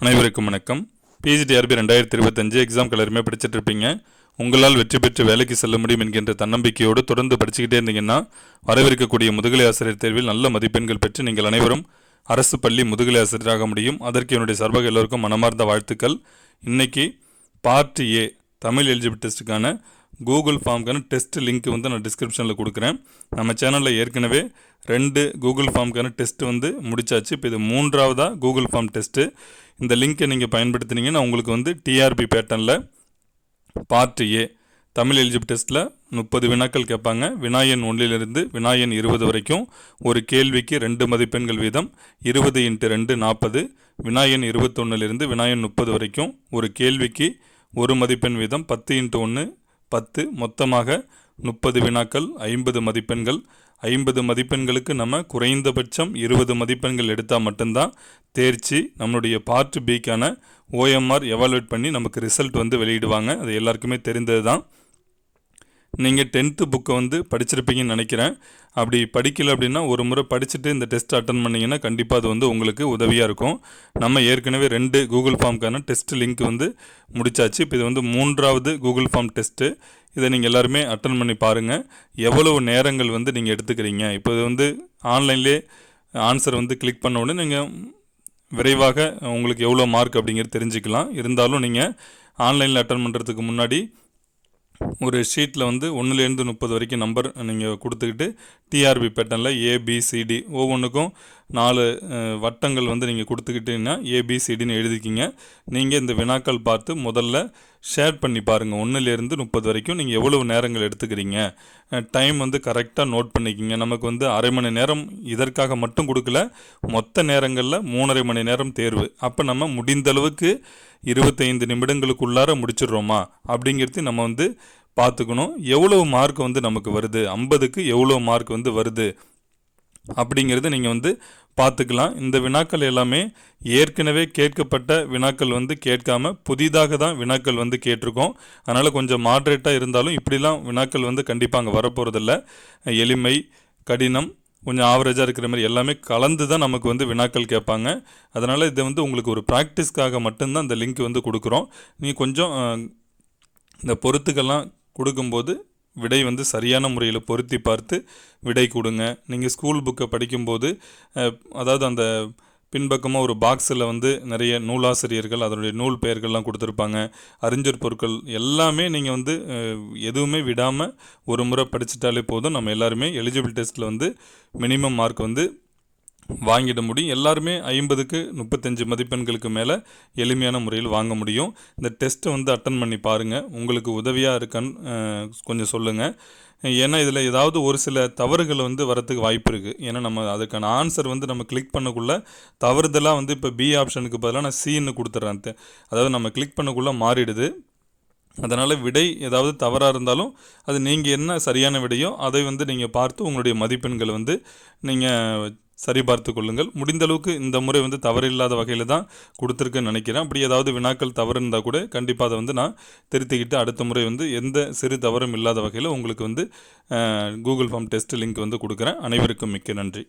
அனைவருக்கும் வணக்கம். PGTRB 2025 exam எல்லாருமே படிச்சுட்டு இருப்பீங்க. உங்களால் வெற்றி பெற்று வேலைக்கு செல்ல முடியும் என்கின்ற தன்னம்பிக்கையோடு தொடர்ந்து படிச்சுக்கிட்டே இருந்தீங்கன்னா வரவிருக்கக்கூடிய முதுகலை ஆசிரியர் தேர்வில் நல்ல மதிப்பெண்கள் பெற்று நீங்கள் அனைவரும் அரசு பள்ளி முதுகலை ஆசிரியராக முடியும். அதற்கு என்னுடைய சார்பாக எல்லோருக்கும் மனமார்ந்த வாழ்த்துக்கள். இன்னைக்கு பார்ட் ஏ தமிழ் எலிஜிபிள் டெஸ்ட்டுக்கான கூகுள் ஃபார்முக்கான டெஸ்ட் லிங்க் நான் டிஸ்கிரிப்ஷனில் கொடுக்குறேன். நம்ம சேனலில் ஏற்கனவே 2 கூகுள் ஃபார்முக்கான டெஸ்ட் முடிச்சாச்சு. இப்போ இது 3ஆவதாக கூகுள் ஃபார்ம் டெஸ்ட்டு. இந்த லிங்க்கை நீங்கள் பயன்படுத்தினீங்கன்னா உங்களுக்கு டிஆர்பி பேட்டர்னில் பார்ட் ஏ தமிழ் எலிஜிபிள் டெஸ்ட்டில் 30 வினாக்கள் கேட்பாங்க. வினாயன் 1லிருந்து வினாயன் 20 வரைக்கும் ஒரு கேள்விக்கு 2 மதிப்பெண்கள் வீதம் 20 × 2 40. வினாயன் 21லிருந்து வினாயன் 30 வரைக்கும் ஒரு கேள்விக்கு 1 மதிப்பெண் வீதம் 10 × 1 10. மொத்தமாக 30 வினாக்கள் 50 மதிப்பெண்கள். 50 மதிப்பெண்களுக்கு நம்ம குறைந்தபட்சம் 20 மதிப்பெண்கள் எடுத்தால் மட்டும்தான் தேர்ச்சி. நம்மளுடைய பார்ட் பிக்கான ஓஎம்ஆர் எவாலுவேட் பண்ணி நமக்கு ரிசல்ட் வெளியிடுவாங்க. அது எல்லாருக்குமே தெரிந்தது தான். நீங்கள் 10th புக்கை படிச்சிருப்பீங்கன்னு நினைக்கிறேன். அப்படி படிக்கலை அப்படின்னா ஒரு முறை படிச்சுட்டு இந்த டெஸ்ட் அட்டன் பண்ணிங்கன்னா கண்டிப்பாக அது உங்களுக்கு உதவியாக இருக்கும். நம்ம ஏற்கனவே 2 கூகுள் ஃபார்முக்கான டெஸ்ட் லிங்க் முடிச்சாச்சு. இப்போ இது 3ஆவது கூகுள் ஃபார்ம் டெஸ்ட்டு. இதை நீங்கள் எல்லாருமே அட்டன் பண்ணி பாருங்கள். எவ்வளவு நேரங்கள் நீங்கள் எடுத்துக்கிறீங்க. இப்போ இது ஆன்லைன்லேயே ஆன்சர் கிளிக் பண்ண உடனே நீங்கள் விரைவாக உங்களுக்கு எவ்வளோ மார்க் அப்படிங்கிறது தெரிஞ்சுக்கலாம். இருந்தாலும் நீங்கள் ஆன்லைனில் அட்டன் பண்ணுறதுக்கு முன்னாடி ஒரு ஷீட்டில் 1லேருந்து 30 வரைக்கும் நம்பர் நீங்கள் கொடுத்துக்கிட்டு டிஆர்பி பேட்டர்னில் ஏபிசிடி ஒவ்வொன்றுக்கும் 4 வட்டங்கள் நீங்கள் கொடுத்துக்கிட்டீங்கன்னா ஏபிசிடின்னு எழுதிக்கிங்க. நீங்கள் இந்த வினாக்கள் பார்த்து முதல்ல ஷேர் பண்ணி பாருங்கள். 1லேருந்து 30 வரைக்கும் நீங்கள் எவ்வளவு நேரங்கள் எடுத்துக்கிறீங்க. டைம் கரெக்டாக நோட் பண்ணிக்கிங்க. நமக்கு அரை மணி நேரம் இதற்காக மட்டும் கொடுக்கல, மொத்த நேரங்களில் 3.5 மணி நேரம் தேர்வு. அப்போ நம்ம முடிந்தளவுக்கு 25 நிமிடங்களுக்குள்ளார முடிச்சிடுறோமா அப்படிங்கிறது நம்ம பார்த்துக்கணும். எவ்வளவு மார்க் நமக்கு வருது, 50க்கு எவ்வளோ மார்க் வருது அப்படிங்கிறது நீங்கள் பார்த்துக்கலாம். இந்த வினாக்கள் எல்லாமே ஏற்கனவே கேட்கப்பட்ட வினாக்கள் கேட்காம புதிதாக தான் வினாக்கள் கேட்டிருக்கோம். அதனால் கொஞ்சம் மாட்ரேட்டாக இருந்தாலும் இப்படிலாம் வினாக்கள் கண்டிப்பாக அங்கே வரப்போகிறதில்ல. எளிமை, கடினம், கொஞ்சம் ஆவரேஜாக இருக்கிற மாதிரி எல்லாமே கலந்து தான் நமக்கு வினாக்கள் கேட்பாங்க. அதனால் இதை உங்களுக்கு ஒரு ப்ராக்டிஸ்க்காக மட்டும்தான் இந்த லிங்க் கொடுக்குறோம். நீங்கள் கொஞ்சம் இந்த பொறுத்துக்கெல்லாம் கொடுக்கும்போது விடை சரியான முறையில் பொருத்தி பார்த்து விடை கொடுங்க. நீங்கள் ஸ்கூல் புக்கை படிக்கும்போது அதாவது அந்த பின்பக்கமாக ஒரு பாக்ஸில் நிறைய நூலாசிரியர்கள் அதனுடைய நூல் பெயர்கள்லாம் கொடுத்துருப்பாங்க. அறிஞர் பொருட்கள் எல்லாமே நீங்கள் எதுவுமே விடாமல் ஒரு முறை படிச்சுட்டாலே போதும். நம்ம எல்லாருமே எலிஜிபிள் டெஸ்ட்டில் மினிமம் மார்க் வாங்கிட முடியும். எல்லாருமே 50க்கு 35 மதிப்பெண்களுக்கு மேலே எளிமையான முறையில் வாங்க முடியும். இந்த டெஸ்ட்டை அட்டன் பண்ணி பாருங்கள். உங்களுக்கு உதவியாக இருக்கான்னு கொஞ்சம் சொல்லுங்கள். ஏன்னா இதில் ஏதாவது ஒரு சில தவறுகள் வரத்துக்கு வாய்ப்பு இருக்குது. ஏன்னா நம்ம அதுக்கான ஆன்சர் நம்ம கிளிக் பண்ணக்குள்ளே தவறுதலாக இப்போ பி ஆப்ஷனுக்கு பதிலாக நான் சின்னு கொடுத்துட்றேன். அதாவது நம்ம கிளிக் பண்ணக்குள்ளே மாறிடுது. அதனால் விடை ஏதாவது தவறாக இருந்தாலும் அது நீங்கள் என்ன சரியான விடையோ அதை நீங்கள் பார்த்து உங்களுடைய மதிப்பெண்களை நீங்கள் சரிபார்த்து கொள்ளுங்கள். முடிந்த அளவுக்கு இந்த முறை தவறில்லாத வகையில் தான் கொடுத்துருக்குன்னு நினைக்கிறேன். அப்படி ஏதாவது வினாக்கள் தவறு இருந்தால் கூட கண்டிப்பாக அதை நான் திருத்திக்கிட்டு அடுத்த முறை எந்த சிறு தவறும் இல்லாத வகையில் உங்களுக்கு கூகுள் ஃபார்ம் டெஸ்ட் லிங்க் கொடுக்குறேன். அனைவருக்கும் மிக்க நன்றி.